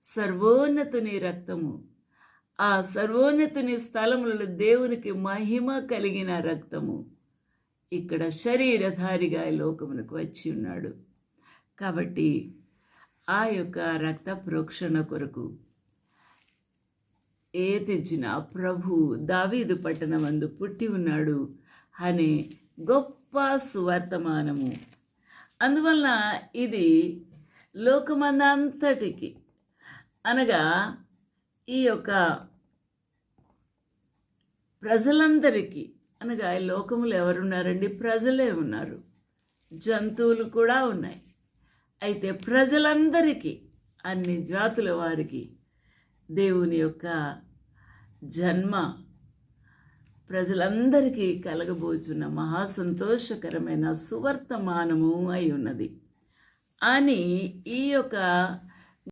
సర్వోన్నతుని రక్తము. ఆ సర్వోన్నతుని స్థలములలో దేవునికి మహిమ కలిగిన రక్తము ఇక్కడ శరీరధారిగా ఈ లోకమునకు వచ్చి ఉన్నాడు. కాబట్టి ఆ యొక్క రక్త ప్రోక్షణ కొరకు ఏ తెచ్చిన ప్రభు దావీదు పట్టణమందు పుట్టి ఉన్నాడు అనే గొప్ప సువర్తమానము. అందువలన ఇది లోకమందంతటికి, అనగా ఈ యొక్క ప్రజలందరికీ, అనగా ఈ లోకములు ఎవరున్నారండి? ప్రజలే ఉన్నారు, జంతువులు కూడా ఉన్నాయి. అయితే ప్రజలందరికీ, అన్ని జాతుల వారికి దేవుని యొక్క జన్మ ప్రజలందరికీ కలగబోచున్న మహాసంతోషకరమైన సువర్తమానము అయి ఉన్నది అని ఈ యొక్క